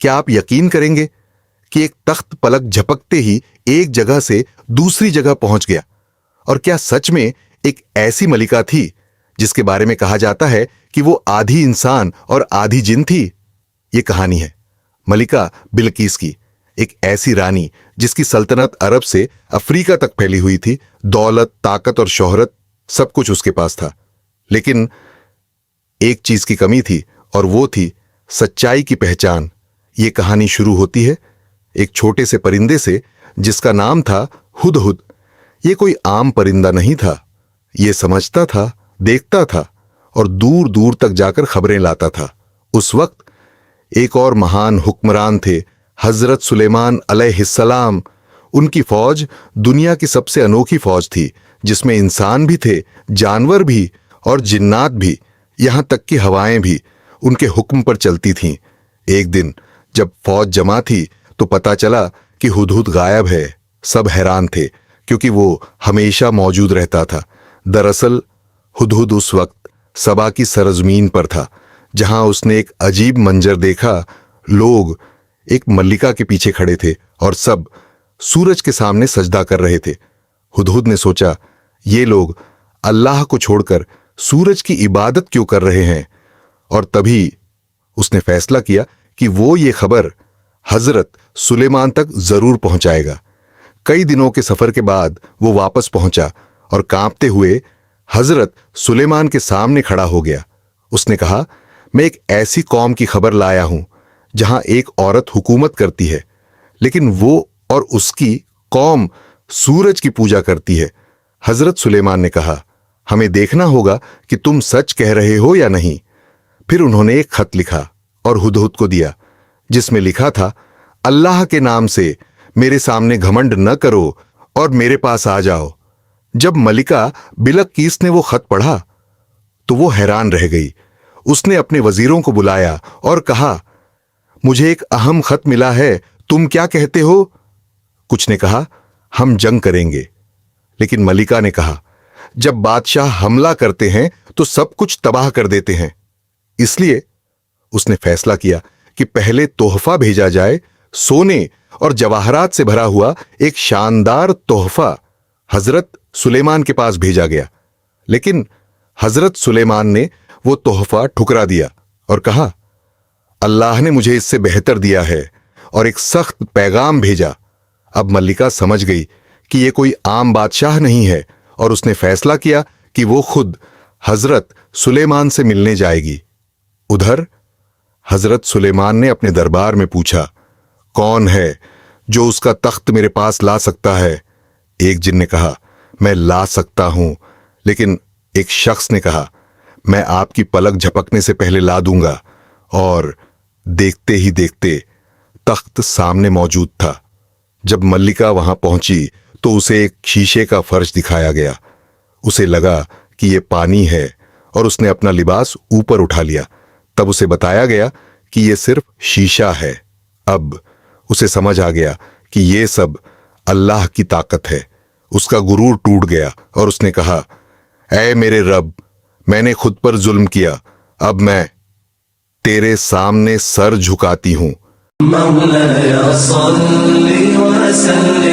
کیا آپ یقین کریں گے کہ ایک تخت پلک جھپکتے ہی ایک جگہ سے دوسری جگہ پہنچ گیا؟ اور کیا سچ میں ایک ایسی ملکہ تھی جس کے بارے میں کہا جاتا ہے کہ وہ آدھی انسان اور آدھی جن تھی؟ یہ کہانی ہے ملکہ بلقیس کی، ایک ایسی رانی جس کی سلطنت عرب سے افریقہ تک پھیلی ہوئی تھی۔ دولت، طاقت اور شہرت سب کچھ اس کے پاس تھا، لیکن ایک چیز کی کمی تھی، اور وہ تھی سچائی کی پہچان۔ یہ کہانی شروع ہوتی ہے ایک چھوٹے سے پرندے سے جس کا نام تھا ہدہد۔ یہ کوئی عام پرندہ نہیں تھا، یہ سمجھتا تھا، دیکھتا تھا اور دور دور تک جا کر خبریں لاتا تھا۔ اس وقت ایک اور مہان حکمران تھے، حضرت سلیمان علیہ السلام۔ ان کی فوج دنیا کی سب سے انوکھی فوج تھی، جس میں انسان بھی تھے، جانور بھی اور جنات بھی، یہاں تک کہ ہوائیں بھی ان کے حکم پر چلتی تھیں۔ ایک دن جب فوج جمع تھی تو پتا چلا کہ ہدہد غائب ہے۔ سب حیران تھے کیونکہ وہ ہمیشہ موجود رہتا تھا۔ دراصل ہدہد اس وقت سبا کی سرزمین پر تھا، جہاں اس نے ایک عجیب منظر دیکھا۔ لوگ ایک ملکہ کے پیچھے کھڑے تھے اور سب سورج کے سامنے سجدہ کر رہے تھے۔ ہدہد نے سوچا، یہ لوگ اللہ کو چھوڑ کر سورج کی عبادت کیوں کر رہے ہیں؟ اور تبھی اس نے فیصلہ کیا کہ وہ یہ خبر حضرت سلیمان تک ضرور پہنچائے گا۔ کئی دنوں کے سفر کے بعد وہ واپس پہنچا اور کانپتے ہوئے حضرت سلیمان کے سامنے کھڑا ہو گیا۔ اس نے کہا، میں ایک ایسی قوم کی خبر لایا ہوں جہاں ایک عورت حکومت کرتی ہے، لیکن وہ اور اس کی قوم سورج کی پوجا کرتی ہے۔ حضرت سلیمان نے کہا، ہمیں دیکھنا ہوگا کہ تم سچ کہہ رہے ہو یا نہیں۔ پھر انہوں نے ایک خط لکھا اور ہدہد کو دیا، جس میں لکھا تھا، اللہ کے نام سے میرے سامنے گھمنڈ نہ کرو اور میرے پاس آ جاؤ۔ جب ملکہ بلقیس نے وہ خط پڑھا تو وہ حیران رہ گئی۔ اس نے اپنے وزیروں کو بلایا اور کہا، مجھے ایک اہم خط ملا ہے، تم کیا کہتے ہو؟ کچھ نے کہا، ہم جنگ کریں گے، لیکن ملکہ نے کہا، جب بادشاہ حملہ کرتے ہیں تو سب کچھ تباہ کر دیتے ہیں۔ اس لیے اس نے فیصلہ کیا کہ پہلے تحفہ بھیجا جائے۔ سونے اور جواہرات سے بھرا ہوا ایک شاندار تحفہ حضرت سلیمان کے پاس بھیجا گیا، لیکن حضرت سلیمان نے وہ تحفہ ٹھکرا دیا اور کہا، اللہ نے مجھے اس سے بہتر دیا ہے، اور ایک سخت پیغام بھیجا۔ اب ملکہ سمجھ گئی کہ یہ کوئی عام بادشاہ نہیں ہے، اور اس نے فیصلہ کیا کہ وہ خود حضرت سلیمان سے ملنے جائے گی۔ ادھر حضرت سلیمان نے اپنے دربار میں پوچھا، کون ہے جو اس کا تخت میرے پاس لا سکتا ہے؟ ایک جن نے کہا، میں لا سکتا ہوں، لیکن ایک شخص نے کہا، میں آپ کی پلک جھپکنے سے پہلے لا دوں گا۔ اور دیکھتے ہی دیکھتے تخت سامنے موجود تھا۔ جب ملکہ وہاں پہنچی تو اسے ایک شیشے کا فرش دکھایا گیا۔ اسے لگا کہ یہ پانی ہے، اور اس نے اپنا لباس اوپر اٹھا لیا۔ تب اسے بتایا گیا کہ یہ صرف شیشہ ہے۔ اب اسے سمجھ آ گیا کہ یہ سب اللہ کی طاقت ہے۔ اس کا غرور ٹوٹ گیا اور اس نے کہا، اے میرے رب، میں نے خود پر ظلم کیا، اب میں تیرے سامنے سر جھکاتی ہوں۔ مولاي صل وسلم